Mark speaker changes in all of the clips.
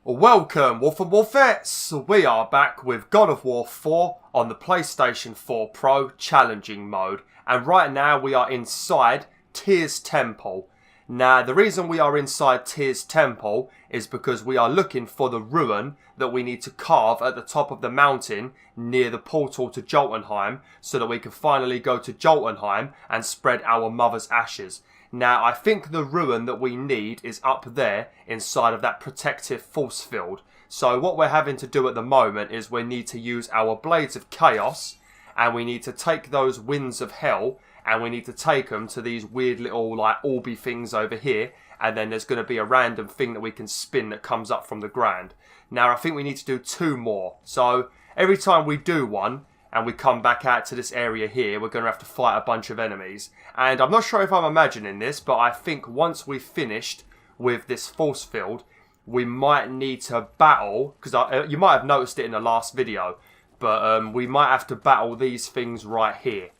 Speaker 1: Welcome, Wolf and Wolfettes! We are back with God of War 4 on the PlayStation 4 Pro Challenging Mode. And right now we are inside Tyr's Temple. Now, the reason we are inside Tyr's Temple is because we are looking for the Rune that we need to carve at the top of the mountain near the portal to Jotunheim so that we can finally go to Jotunheim and spread our mother's ashes. Now, I think the Rune that we need is up there inside of that protective force field. So what we're having to do at the moment is we need to use our Blades of Chaos and we need to take those Winds of Hell and we need to take them to these weird little like orby things over here, and then there's going to be a random thing that we can spin that comes up from the ground. Now, I think we need to do 2 more. So every time we do one, and we come back out to this area here, we're going to have to fight a bunch of enemies. And I'm not sure if I'm imagining this, but I think once we've finished with this force field, we might need to battle, because you might have noticed it in the last video, but we might have to battle these things right here.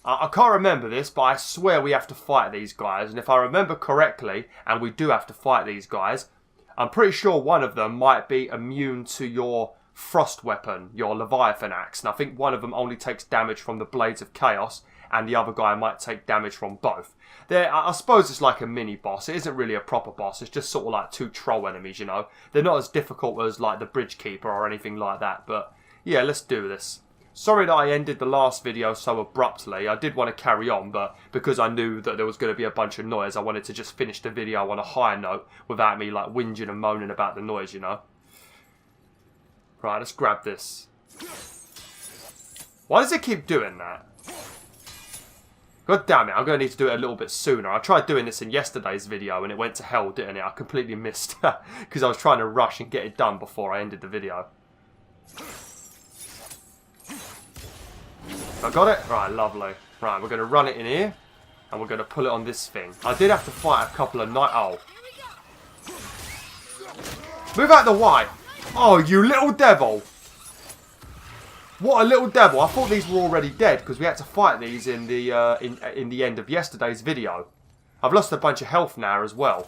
Speaker 1: I can't remember this, but I swear we have to fight these guys. And if I remember correctly, and we do have to fight these guys, I'm pretty sure one of them might be immune to your frost weapon, your Leviathan axe, and I think one of them only takes damage from the Blades of Chaos and the other guy might take damage from both. I suppose it's like a mini boss. It isn't really a proper boss, it's just sort of like 2 troll enemies, you know. They're not as difficult as like the Bridge Keeper or anything like that, but yeah, let's do this. Sorry that I ended the last video so abruptly. I did want to carry on, but because I knew that there was going to be a bunch of noise, I wanted to just finish the video on a higher note without me like whinging and moaning about the noise, you know. Right, let's grab this. Why does it keep doing that? God damn it, I'm going to need to do it a little bit sooner. I tried doing this in yesterday's video and it went to hell, didn't it? I completely missed because I was trying to rush and get it done before I ended the video. I got it? Right, lovely. Right, we're going to run it in here and we're going to pull it on this thing. I did have to fight a couple of Oh. Move out the way! Oh, you little devil! What a little devil! I thought these were already dead because we had to fight these in the in the end of yesterday's video. I've lost a bunch of health now as well.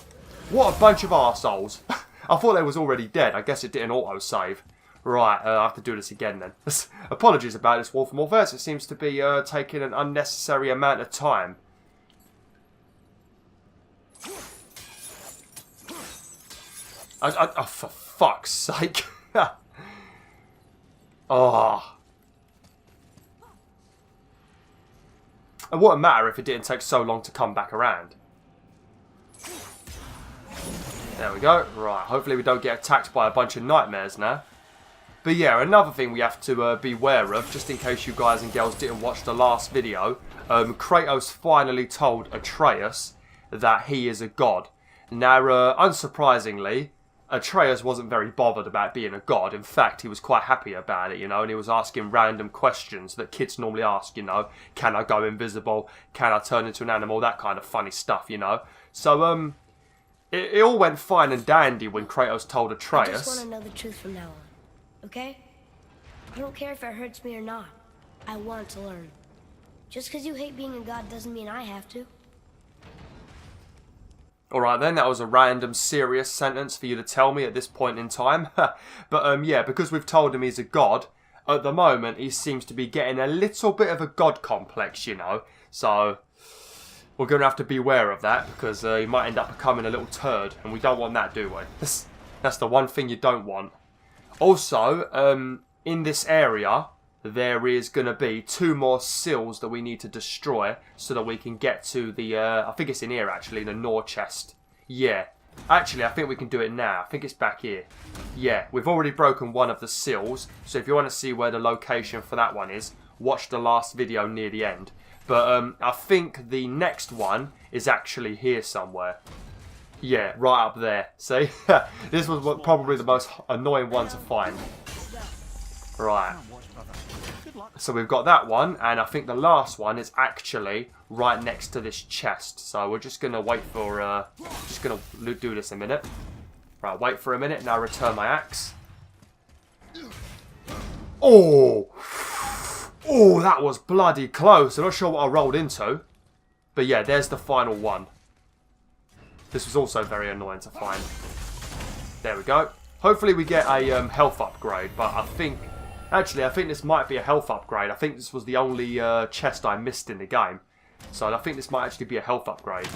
Speaker 1: What a bunch of arseholes! I thought they was already dead. I guess it didn't auto-save. Right, I have to do this again then. Apologies about this, Wolf and Wolfettes. It seems to be taking an unnecessary amount of time. Oh, for fuck's sake. Oh. It wouldn't matter if it didn't take so long to come back around. There we go. Right, hopefully we don't get attacked by a bunch of nightmares now. But yeah, another thing we have to be aware of, just in case you guys and girls didn't watch the last video, Kratos finally told Atreus that he is a god. Now, unsurprisingly, Atreus wasn't very bothered about being a god. In fact, he was quite happy about it, you know, and he was asking random questions that kids normally ask, you know. Can I go invisible? Can I turn into an animal? That kind of funny stuff, you know. So, it all went fine and dandy when Kratos told Atreus.
Speaker 2: I just want to know the truth from now on, okay? I don't care if it hurts me or not. I want to learn. Just because you hate being a god doesn't mean I have to.
Speaker 1: Alright then, that was a random serious sentence for you to tell me at this point in time. But yeah, because we've told him he's a god, at the moment he seems to be getting a little bit of a god complex, you know. So, we're going to have to beware of that because he might end up becoming a little turd. And we don't want that, do we? That's the one thing you don't want. Also, in this area, there is going to be 2 more seals that we need to destroy so that we can get to the, I think it's in here actually, the Nor chest. Yeah. Actually, I think we can do it now. I think it's back here. Yeah, we've already broken one of the seals. So if you want to see where the location for that one is, watch the last video near the end. But I think the next one is actually here somewhere. Yeah, right up there. See? This was probably the most annoying one to find. Right. So we've got that one, and I think the last one is actually right next to this chest. So we're just gonna wait for, just gonna do this a minute. Right, wait for a minute, now return my axe. Oh! Oh, that was bloody close. I'm not sure what I rolled into. But yeah, there's the final one. This was also very annoying to find. There we go. Hopefully we get a health upgrade, but I think... Actually, I think this might be a health upgrade. I think this was the only chest I missed in the game. So I think this might actually be a health upgrade.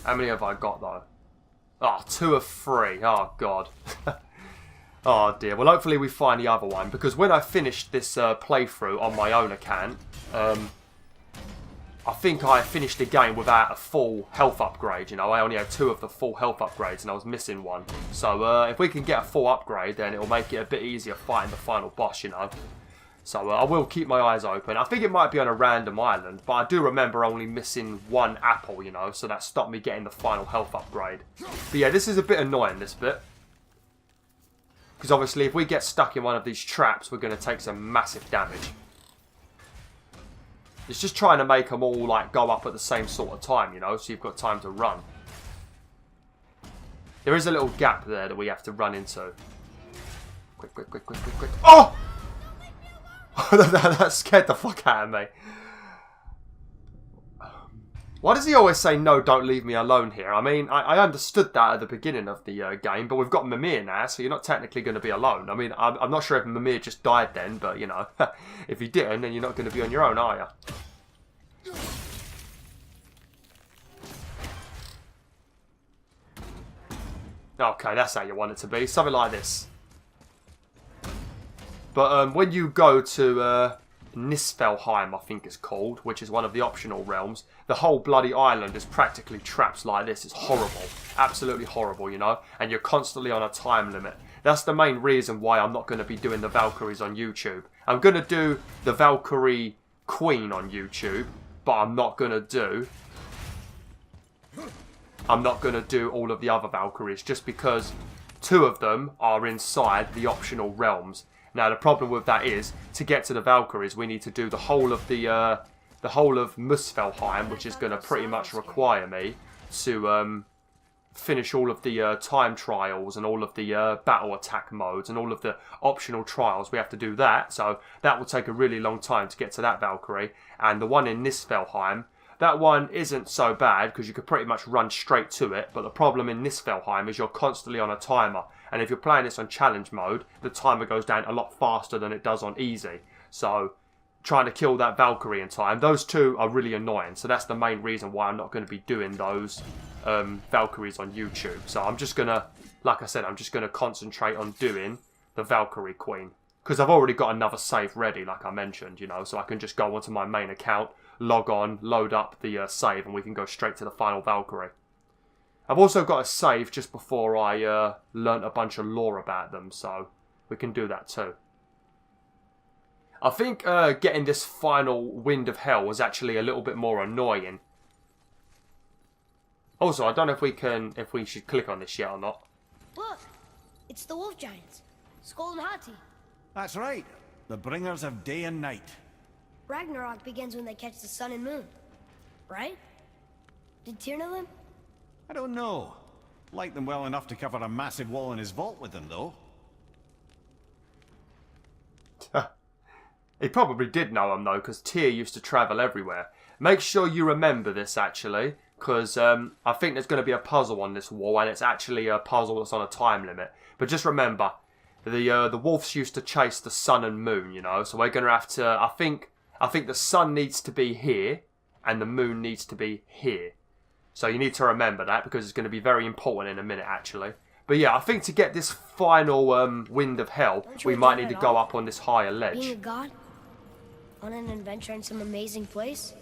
Speaker 1: How many have I got, though? Oh, 2 of 3. Oh, God. Oh, dear. Well, hopefully we find the other one. Because when I finished this playthrough on my own account... I think I finished the game without a full health upgrade, you know. I only had 2 of the full health upgrades and I was missing 1. So if we can get a full upgrade, then it'll make it a bit easier fighting the final boss, you know. So I will keep my eyes open. I think it might be on a random island, but I do remember only missing 1 apple, you know, so that stopped me getting the final health upgrade. But yeah, this is a bit annoying, this bit. Because obviously if we get stuck in one of these traps, we're going to take some massive damage. It's just trying to make them all like go up at the same sort of time, you know, so you've got time to run. There is a little gap there that we have to run into. Quick, quick, quick, quick, quick, quick. Oh! That scared the fuck out of me. Why does he always say, no, don't leave me alone here? I mean, I understood that at the beginning of the game, but we've got Mimir now, so you're not technically going to be alone. I mean, I'm not sure if Mimir just died then, but, you know, if he didn't, then you're not going to be on your own, are you? Okay, that's how you want it to be. Something like this. But when you go to Niflheim, I think it's called, which is one of the optional realms, the whole bloody island is practically traps like this. It's horrible. Absolutely horrible, you know? And you're constantly on a time limit. That's the main reason why I'm not going to be doing the Valkyries on YouTube. I'm going to do the Valkyrie Queen on YouTube, but I'm not going to do all of the other Valkyries, just because 2 of them are inside the optional realms. Now the problem with that is, to get to the Valkyries, we need to do the whole of Muspelheim, which is going to pretty much require me to finish all of the time trials and all of the battle attack modes and all of the optional trials. We have to do that, so that will take a really long time to get to that Valkyrie. And the one in Niflheim, that one isn't so bad because you could pretty much run straight to it, but the problem in Niflheim is you're constantly on a timer. And if you're playing this on challenge mode, the timer goes down a lot faster than it does on easy. So, trying to kill that Valkyrie in time, those 2 are really annoying. So that's the main reason why I'm not going to be doing those Valkyries on YouTube. So I'm just going to, like I said, I'm just going to concentrate on doing the Valkyrie Queen. Because I've already got another save ready, like I mentioned, you know. So I can just go onto my main account, log on, load up the save, and we can go straight to the final Valkyrie. I've also got a save just before I learnt a bunch of lore about them, so we can do that too. I think getting this final Wind of Hell was actually a little bit more annoying. Also, I don't know if we should click on this yet or not.
Speaker 2: Look, it's the wolf giants, Skull and Hati.
Speaker 3: That's right, the bringers of day and night.
Speaker 2: Ragnarok begins when they catch the sun and moon, right? Did Tyr know them?
Speaker 3: I don't know. Like them well enough to cover a massive wall in his vault with them, though.
Speaker 1: He probably did know them, though, because Tyr used to travel everywhere. Make sure you remember this, actually, because I think there's going to be a puzzle on this wall, and it's actually a puzzle that's on a time limit. But just remember, the wolves used to chase the sun and moon, you know, so we're going to have to... I think the sun needs to be here, and the moon needs to be here. So you need to remember that, because it's going to be very important in a minute, actually. But yeah, I think to get this final Wind of Hell, we might need to go up on this higher ledge.
Speaker 2: Being a god? On an adventure in some amazing place?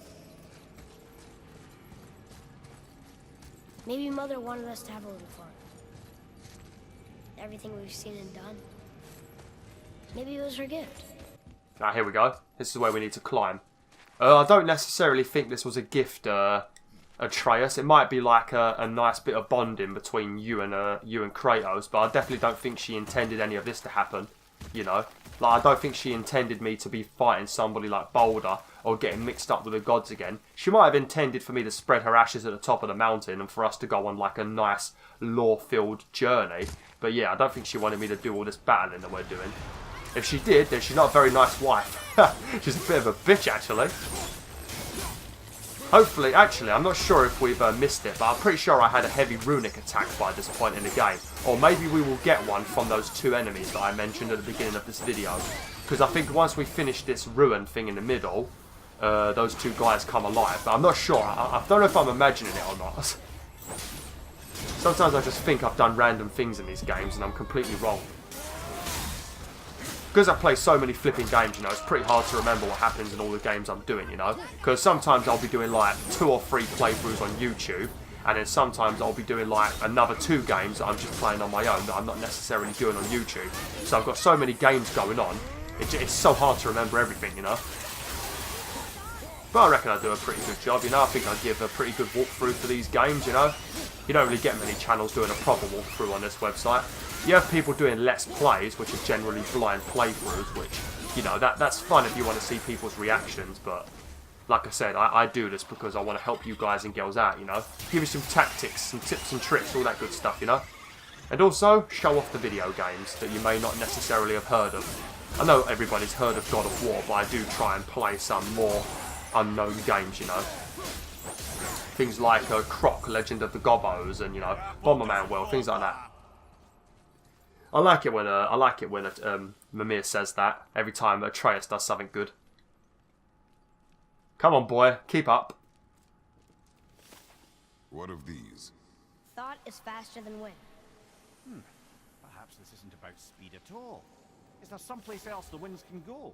Speaker 2: Maybe Mother wanted us to have a little fun. Everything we've seen and done. Maybe it was her gift.
Speaker 1: Ah, here we go. This is where we need to climb. I don't necessarily think this was a gift, Atreus. It might be like a nice bit of bonding between you and Kratos, but I definitely don't think she intended any of this to happen, you know. Like, I don't think she intended me to be fighting somebody like Balder or getting mixed up with the gods again. She might have intended for me to spread her ashes at the top of the mountain and for us to go on like a nice lore-filled journey. But yeah, I don't think she wanted me to do all this battling that we're doing. If she did, then she's not a very nice wife. She's a bit of a bitch, actually. Hopefully, actually, I'm not sure if we've missed it, but I'm pretty sure I had a heavy runic attack by this point in the game. Or maybe we will get one from those 2 enemies that I mentioned at the beginning of this video. Because I think once we finish this ruin thing in the middle, those 2 guys come alive. But I'm not sure. I don't know if I'm imagining it or not. Sometimes I just think I've done random things in these games and I'm completely wrong. Because I play so many flipping games, you know, it's pretty hard to remember what happens in all the games I'm doing, you know. Because sometimes I'll be doing like 2 or 3 playthroughs on YouTube, and then sometimes I'll be doing like another 2 games that I'm just playing on my own that I'm not necessarily doing on YouTube. So I've got so many games going on, it's so hard to remember everything, you know. But I reckon I do a pretty good job, you know. I think I give a pretty good walkthrough for these games, you know. You don't really get many channels doing a proper walkthrough on this website. You have people doing Let's Plays, which are generally blind playthroughs, which, you know, that's fun if you want to see people's reactions, but like I said, I do this because I want to help you guys and girls out, you know. Give you some tactics, some tips and tricks, all that good stuff, you know. And also, show off the video games that you may not necessarily have heard of. I know everybody's heard of God of War, but I do try and play some more unknown games, you know. Things like Croc, Legend of the Gobos, and, you know, Bomberman World, things like that. I like it when Mimir says that every time Atreus does something good. Come on, boy, keep up.
Speaker 4: What of these?
Speaker 2: Thought is faster than wind.
Speaker 3: Perhaps this isn't about speed at all. Is there someplace else the winds can go?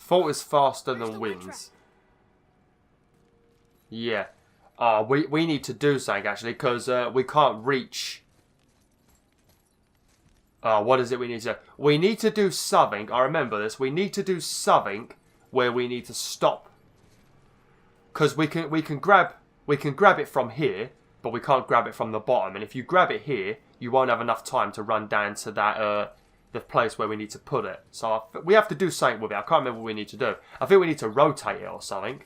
Speaker 1: Thought is faster than winds. Yeah. We need to do something, actually, because we can't reach... what is it we need to do? We need to do something. I remember this. We need to do something where we need to stop. Because we can grab it from here, but we can't grab it from the bottom. And if you grab it here, you won't have enough time to run down to that the place where we need to put it. So we have to do something with it. I can't remember what we need to do. I think we need to rotate it or something.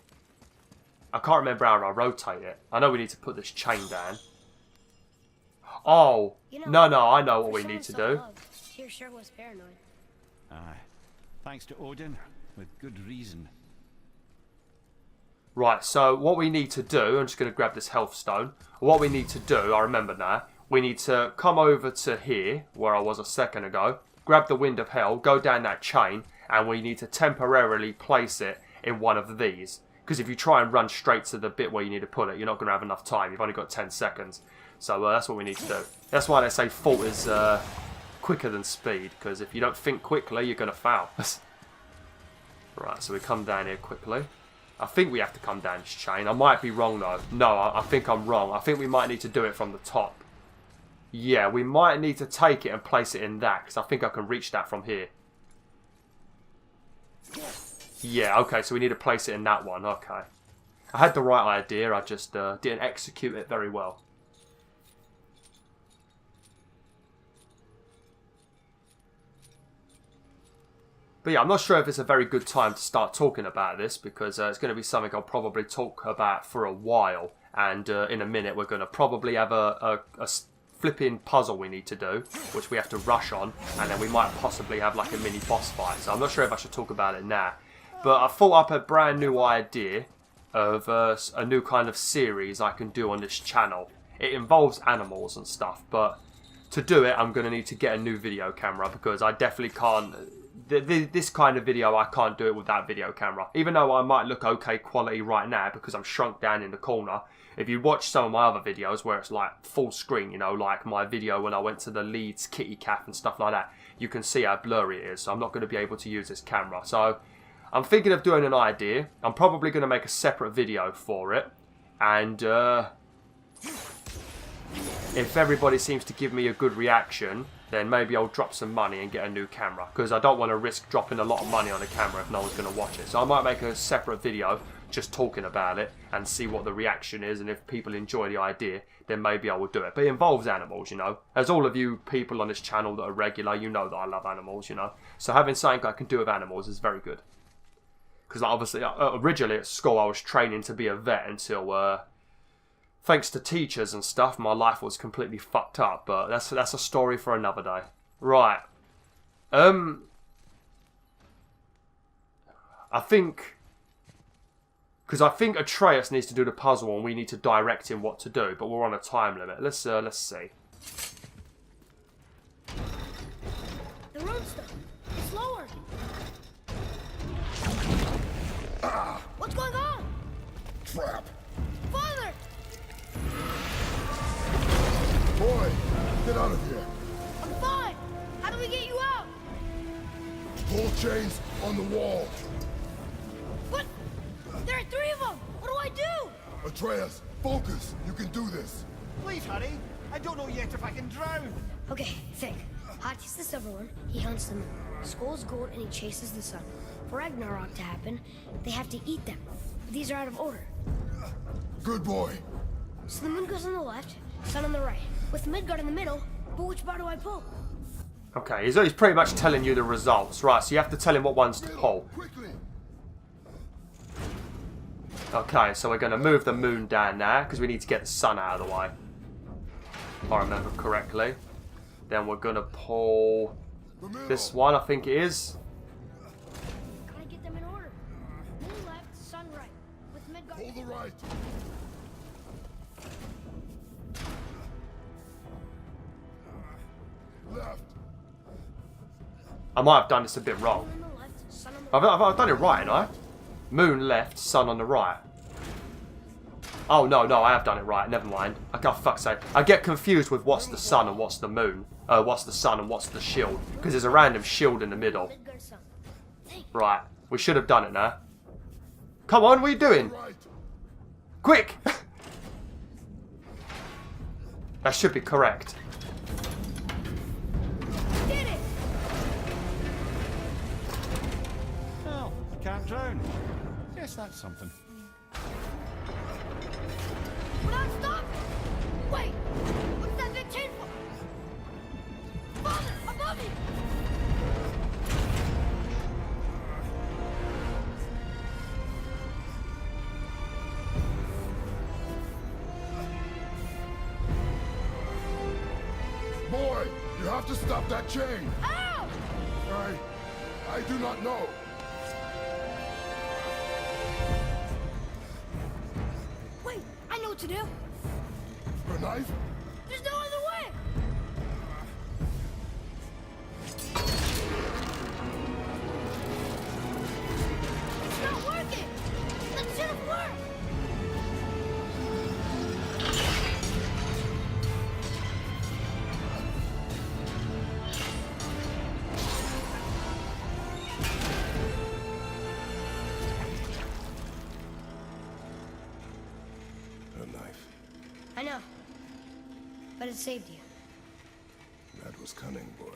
Speaker 1: I can't remember how I rotate it. I know we need to put this chain down. Oh, you know, no, I know what we need to do.
Speaker 2: Tyr sure was paranoid.
Speaker 3: Aye. Thanks to Odin, with good reason.
Speaker 1: Right, so what we need to do, I'm just going to grab this health stone. What we need to do, I remember now, we need to come over to here, where I was a second ago, grab the Wind of Hell, go down that chain, and we need to temporarily place it in one of these. Because if you try and run straight to the bit where you need to put it, you're not going to have enough time. You've only got 10 seconds. So that's what we need to do. That's why they say thought is quicker than speed. Because if you don't think quickly, you're going to fail. Right, so we come down here quickly. I think we have to come down this chain. I might be wrong though. No, I think I'm wrong. I think we might need to do it from the top. Yeah, we might need to take it and place it in that. Because I think I can reach that from here. Yeah, okay, so we need to place it in that one. Okay. I had the right idea. I just didn't execute it very well. But yeah, I'm not sure if it's a very good time to start talking about this because it's going to be something I'll probably talk about for a while. And in a minute, we're going to probably have a flipping puzzle we need to do, which we have to rush on. And then we might possibly have like a mini boss fight. So I'm not sure if I should talk about it now. But I thought up a brand new idea of a new kind of series I can do on this channel. It involves animals and stuff. But to do it, I'm going to need to get a new video camera because I definitely can't... This kind of video, I can't do it with that video camera. Even though I might look okay quality right now because I'm shrunk down in the corner. If you watch some of my other videos where it's like full screen, you know, like my video when I went to the Leeds kitty cafe and stuff like that, you can see how blurry it is. So I'm not going to be able to use this camera. So I'm thinking of doing an idea. I'm probably going to make a separate video for it. And if everybody seems to give me a good reaction, then maybe I'll drop some money and get a new camera. Because I don't want to risk dropping a lot of money on a camera if no one's going to watch it. So I might make a separate video just talking about it and see what the reaction is. And if people enjoy the idea, then maybe I will do it. But it involves animals, you know. As all of you people on this channel that are regular, you know that I love animals, you know. So having something I can do with animals is very good. Because like, obviously, originally at school I was training to be a vet until... thanks to teachers and stuff, my life was completely fucked up. But that's a story for another day. Right. I think... Because I think Atreus needs to do the puzzle and we need to direct him what to do. But we're on a time limit. Let's see.
Speaker 2: The Rune stuff. It's lowered. What's going on?
Speaker 4: Trap.
Speaker 2: Father!
Speaker 4: Boy, get out of here.
Speaker 2: I'm fine. How do we get you out?
Speaker 4: Pull chains on the wall.
Speaker 2: What? There are 3 of them. What do I do?
Speaker 4: Atreus, focus. You can do this.
Speaker 3: Please hurry. I don't know yet if I can drown.
Speaker 2: Okay, think. Hati's the silver one. He hunts the moon. Skull's gold and he chases the sun. For Ragnarok to happen, they have to eat them. These are out of order.
Speaker 4: Good boy.
Speaker 2: So the moon goes on the left, sun on the right. With Midgard in the middle, but which bar do I pull?
Speaker 1: Okay, he's pretty much telling you the results. Right, so you have to tell him what ones to pull.
Speaker 4: Quickly.
Speaker 1: Okay, so we're going to move the moon down now because we need to get the sun out of the way. If I remember correctly. Then we're going to pull this one, I think it is.
Speaker 2: Gotta get them in order. Moon left, sun right. With Midgard.
Speaker 4: Pull the right. Left.
Speaker 1: I might have done this a bit wrong.
Speaker 2: Moon on the left, sun on the
Speaker 1: I've done it right, ain't I? Moon left, sun on the right. Oh, no, I have done it right. Never mind. Okay, oh, fuck's sake. I get confused with what's the sun and what's the moon. What's the sun and what's the shield. Because there's a random shield in the middle.
Speaker 2: Midgard sun. Think.
Speaker 1: Right. We should have done it now. Come on, what are you doing?
Speaker 4: Right.
Speaker 1: Quick! That should be correct.
Speaker 2: Did it!
Speaker 3: Well, can't drown. Yes, that's something.
Speaker 2: We're not stopped! Wait! What's that big chain for? Father, above you!
Speaker 4: Boy, you have to stop that chain.
Speaker 2: Ow!
Speaker 4: I do not know.
Speaker 2: Wait, I know what to do.
Speaker 4: Her knife?
Speaker 2: There's no other way! It's not working! That should have worked!
Speaker 4: Her knife.
Speaker 2: I know. But it saved you.
Speaker 4: That was cunning, boy.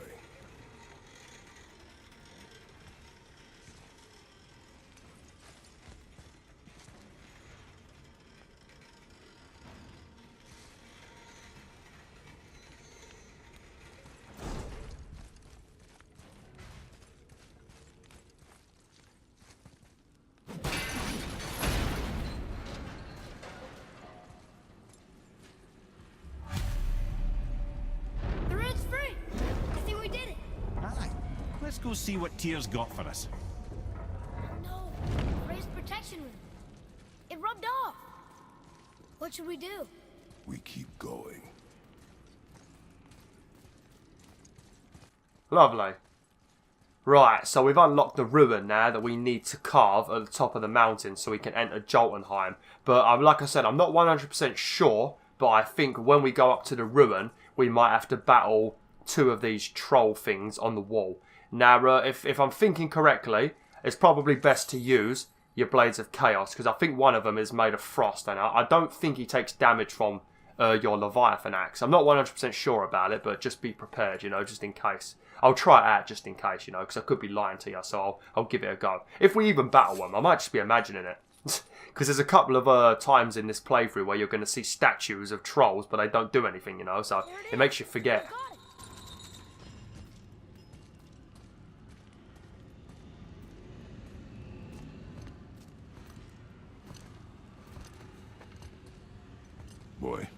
Speaker 2: The red's free! I think we did it!
Speaker 3: Aye. Let's go see what Tyr's got for us.
Speaker 2: No! Raised protection room. It rubbed off! What should we do?
Speaker 4: We keep going.
Speaker 1: Lovely. Right, so we've unlocked the ruin now that we need to carve at the top of the mountain so we can enter Jotunheim. But like I said, I'm not 100% sure, but I think when we go up to the ruin, we might have to battle 2 of these troll things on the wall. Now, if I'm thinking correctly, it's probably best to use your Blades of Chaos, because I think one of them is made of frost, and I don't think he takes damage from your Leviathan axe. I'm not 100% sure about it, but just be prepared, you know, just in case. I'll try it out just in case, you know, because I could be lying to you, so I'll give it a go. If we even battle them, I might just be imagining it. Because there's a couple of times in this playthrough where you're going to see statues of trolls, but they don't do anything, you know, so it makes you forget.
Speaker 2: I got it.
Speaker 4: Boy.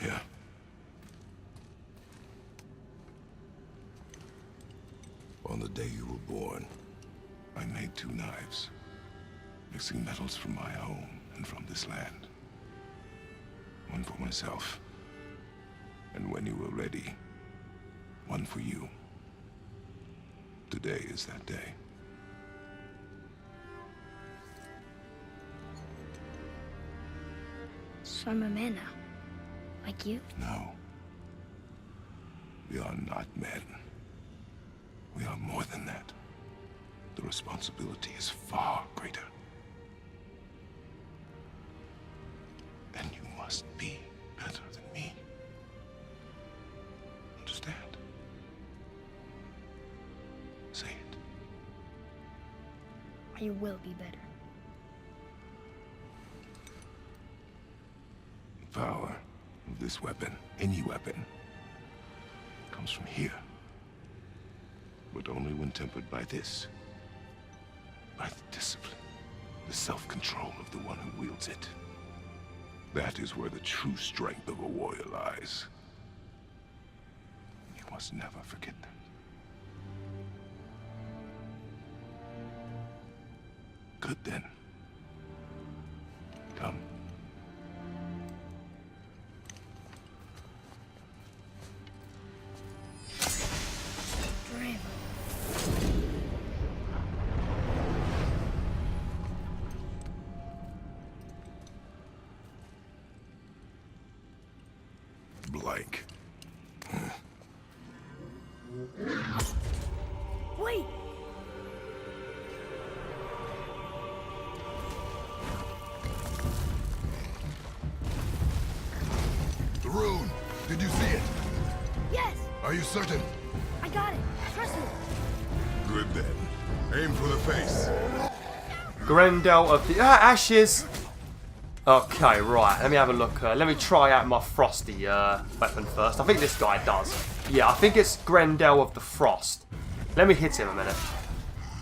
Speaker 4: Yeah. On the day you were born, I I made 2 knives, mixing metals from my home and from this land. One for myself, and when you were ready, one for you. Today is that day.
Speaker 2: So I'm a man now. Like you?
Speaker 4: No. We are not men. We are more than that. The responsibility is far greater. And you must be better than me. Understand? Say it.
Speaker 2: I will be better.
Speaker 4: The power of this weapon, any weapon, comes from here. But only when tempered by this. By the discipline, the self-control of the one who wields it. That is where the true strength of a warrior lies. You must never forget that. Good then. Come.
Speaker 2: Forever.
Speaker 4: Blank.
Speaker 2: Wait!
Speaker 4: The rune! Did you see it?
Speaker 2: Yes!
Speaker 4: Are you certain?
Speaker 2: I got it! Trust me!
Speaker 4: Good then. Aim for the face.
Speaker 1: Grendel of the Ashes. Okay, right. Let me have a look. Let me try out my frosty weapon first. I think this guy does. Yeah, I think it's Grendel of the Frost. Let me hit him a minute.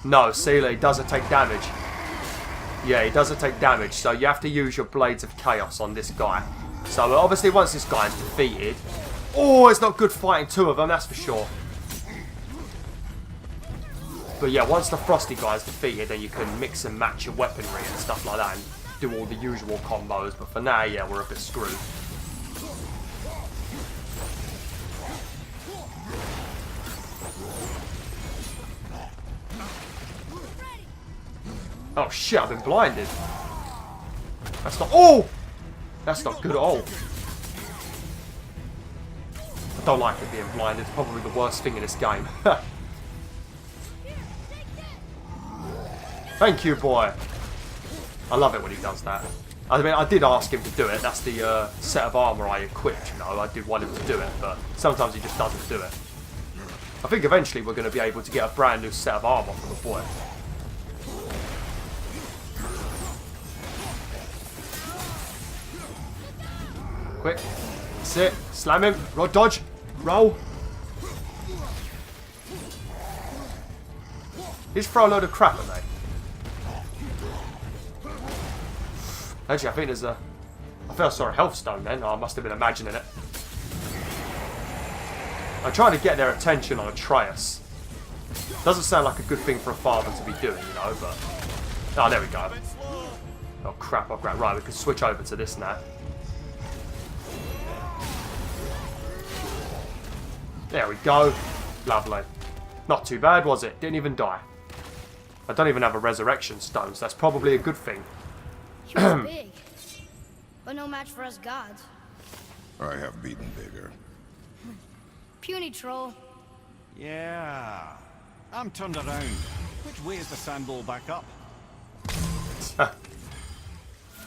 Speaker 1: No, see, he doesn't take damage. Yeah, he doesn't take damage. So you have to use your Blades of Chaos on this guy. So obviously once this guy is defeated... Oh, it's not good fighting 2 of them, that's for sure. But yeah, once the Frosty guy is defeated, then you can mix and match your weaponry and stuff like that and do all the usual combos. But for now, yeah, we're a bit screwed. Oh shit, I've been blinded. That's not... Oh! That's not good at all. I don't like it being blinded. It's probably the worst thing in this game. Thank you, boy. I love it when he does that. I mean, I did ask him to do it. That's the set of armor I equipped, you know. I did want him to do it, but sometimes he just doesn't do it. I think eventually we're going to be able to get a brand new set of armor for the boy. Quick. That's it. Slam him. Roll, dodge. Roll. Just throw a load of crap at me. Actually, I think there's a... I think I saw a health stone then. Oh, I must have been imagining it. I'm trying to get their attention on Atreus. Doesn't sound like a good thing for a father to be doing, you know, but... Oh, there we go. Oh, crap. Oh, crap. Right, we can switch over to this now. There we go. Lovely. Not too bad, was it? Didn't even die. I don't even have a resurrection stone, so that's probably a good thing.
Speaker 2: He was big, but no match for us gods.
Speaker 4: I have beaten bigger.
Speaker 2: Puny troll.
Speaker 3: Yeah. I'm turned around. Which way is the sandball back up?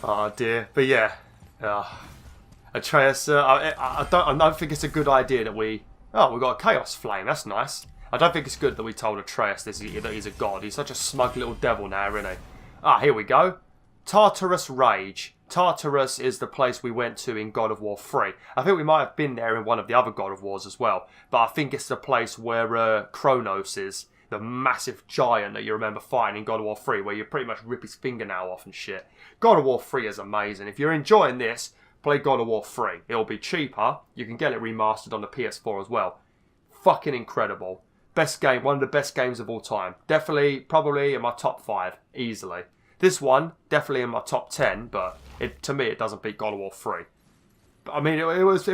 Speaker 1: Oh dear. But yeah. Atreus, I don't think it's a good idea that we... Oh, we've got a Chaos Flame. That's nice. I don't think it's good that we told Atreus that he's a god. He's such a smug little devil now, isn't he? Ah, here we go. Tartarus Rage. Tartarus is the place we went to in God of War 3. I think we might have been there in one of the other God of Wars as well. But I think it's the place where Kronos is. The massive giant that you remember fighting in God of War 3, where you pretty much rip his fingernail off and shit. God of War 3 is amazing. If you're enjoying this, play God of War 3. It'll be cheaper. You can get it remastered on the PS4 as well. Fucking incredible. Best game, one of the best games of all time. Definitely, probably in my top 5, easily. This one, definitely in my top 10, but to me it doesn't beat God of War 3. But, I mean, it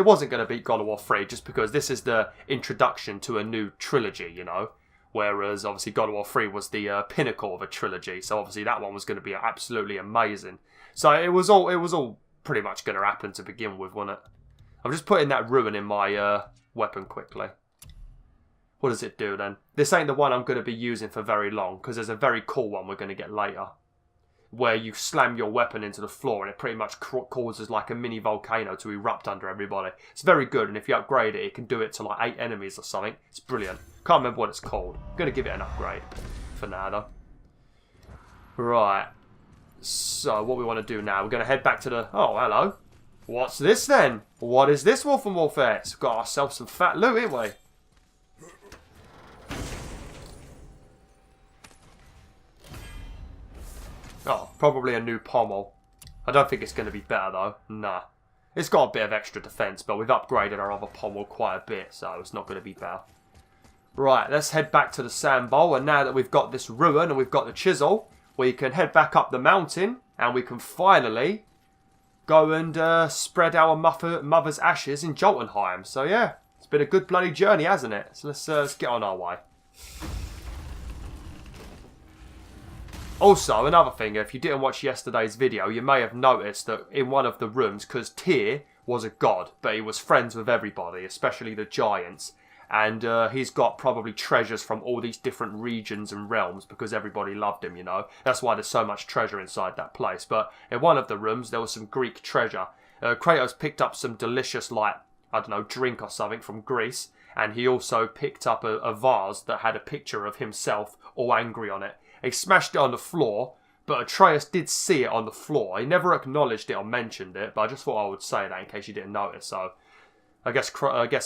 Speaker 1: wasn't going to beat God of War 3 just because this is the introduction to a new trilogy, you know. Whereas, obviously, God of War 3 was the pinnacle of a trilogy. So, obviously, that one was going to be absolutely amazing. So, it was all pretty much going to happen to begin with, wasn't it? I'm just putting that Rune in my weapon quickly. What does it do then? This ain't the one I'm going to be using for very long, because there's a very cool one we're going to get later, where you slam your weapon into the floor and it pretty much causes like a mini volcano to erupt under everybody. It's very good, and if you upgrade it, it can do it to like 8 enemies or something. It's brilliant. Can't remember what it's called. I'm going to give it an upgrade for now, though. Right. So, what we want to do now, we're going to head back to the... Oh, hello. What's this then? What is this, Wolf and Wolfettes? We've got ourselves some fat loot, ain't we? Oh, probably a new pommel. I don't think it's going to be better though. Nah. It's got a bit of extra defense, but we've upgraded our other pommel quite a bit, so it's not going to be better. Right, let's head back to the sand bowl, and now that we've got this Rune and we've got the chisel, we can head back up the mountain, and we can finally go and spread our mother's ashes in Jotunheim. So yeah, it's been a good bloody journey, hasn't it? So let's get on our way. Also, another thing, if you didn't watch yesterday's video, you may have noticed that in one of the rooms, because Tyr was a god, but he was friends with everybody, especially the giants, and he's got probably treasures from all these different regions and realms because everybody loved him, you know. That's why there's so much treasure inside that place. But in one of the rooms, there was some Greek treasure. Kratos picked up some delicious, like, I don't know, drink or something from Greece, and he also picked up a vase that had a picture of himself all angry on it. He smashed it on the floor, but Atreus did see it on the floor. He never acknowledged it or mentioned it, but I just thought I would say that in case you didn't notice. So I guess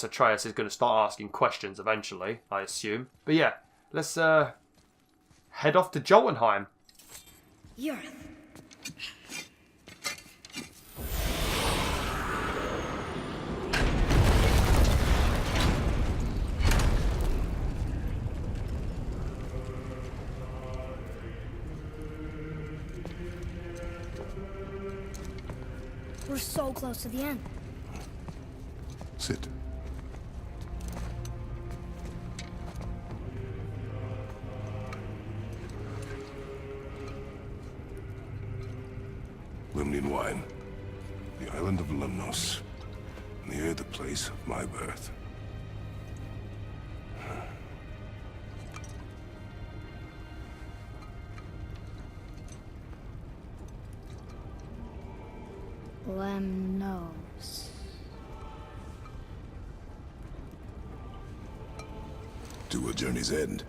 Speaker 1: Atreus is going to start asking questions eventually, I assume. But yeah, let's head off to Jotunheim.
Speaker 2: You're... We're so close to the end.
Speaker 4: Sit. Limnian wine. The island of Lemnos. Near the place of my birth.
Speaker 2: Lemnos.
Speaker 4: To a journey's end.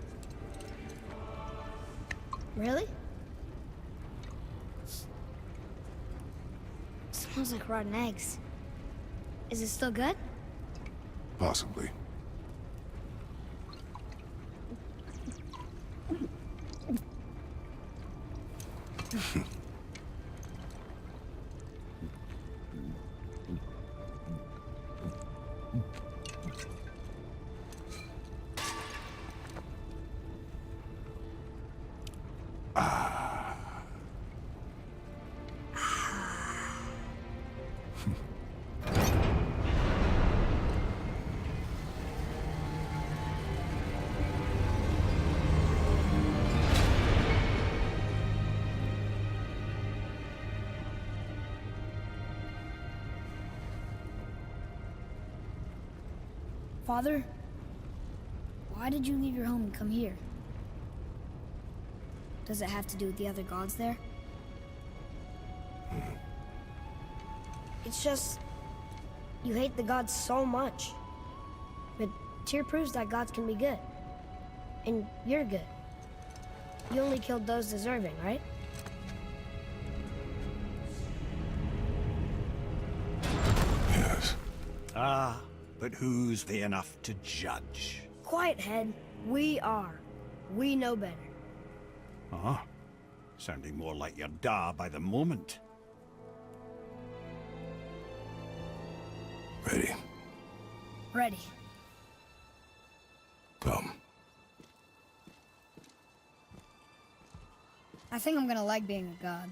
Speaker 2: Really? Smells like rotten eggs. Is it still good?
Speaker 4: Possibly.
Speaker 2: Father, why did you leave your home and come here? Does it have to do with the other gods there? It's just, you hate the gods so much. But Tyr proves that gods can be good. And you're good. You only killed those deserving, right?
Speaker 4: Yes.
Speaker 3: Ah, but who's they enough to judge?
Speaker 2: Quiet head, we are. We know better.
Speaker 3: Huh? Sounding more like your da by the moment.
Speaker 4: Ready.
Speaker 2: Ready.
Speaker 4: Come.
Speaker 5: I think I'm gonna like being a god.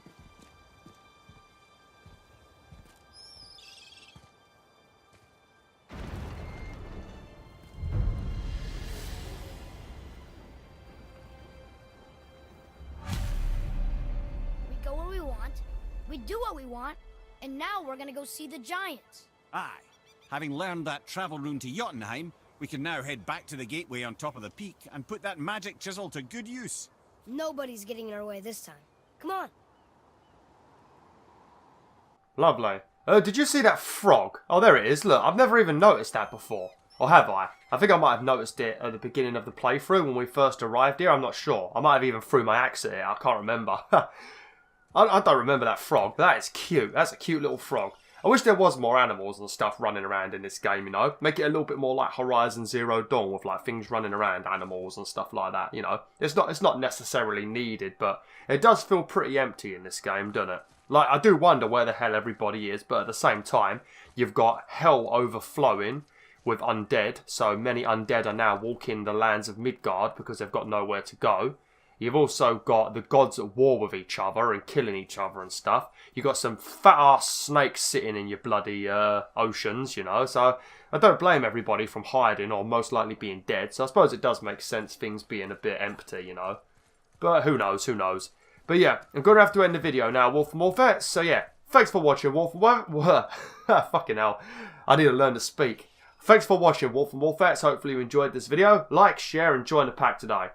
Speaker 2: We go where we want, we do what we want, and now we're gonna go see the giants.
Speaker 3: Aye. Having learned that travel rune to Jotunheim, we can now head back to the gateway on top of the peak and put that magic chisel to good use.
Speaker 2: Nobody's getting in our way this time. Come on.
Speaker 1: Lovely. Did you see that frog? Oh, there it is. Look, I've never even noticed that before. Or have I? I think I might have noticed it at the beginning of the playthrough when we first arrived here. I'm not sure. I might have even threw my axe at it. I can't remember. I don't remember that frog, but that is cute. That's a cute little frog. I wish there was more animals and stuff running around in this game, you know. Make it a little bit more like Horizon Zero Dawn with like things running around, animals and stuff like that, you know. It's not necessarily needed, but it does feel pretty empty in this game, doesn't it? Like, I do wonder where the hell everybody is, but at the same time, you've got hell overflowing with undead. So many undead are now walking the lands of Midgard because they've got nowhere to go. You've also got the gods at war with each other and killing each other and stuff. You've got some fat-ass snakes sitting in your bloody oceans, you know. So I don't blame everybody from hiding or most likely being dead. So I suppose it does make sense things being a bit empty, you know. But who knows, who knows. But yeah, I'm going to have to end the video now, BwolfTheWolf. So yeah, thanks for watching, BwolfTheWolf. Fucking hell, I need to learn to speak. Thanks for watching, BwolfTheWolf. Hopefully you enjoyed this video. Like, share and join the pack today.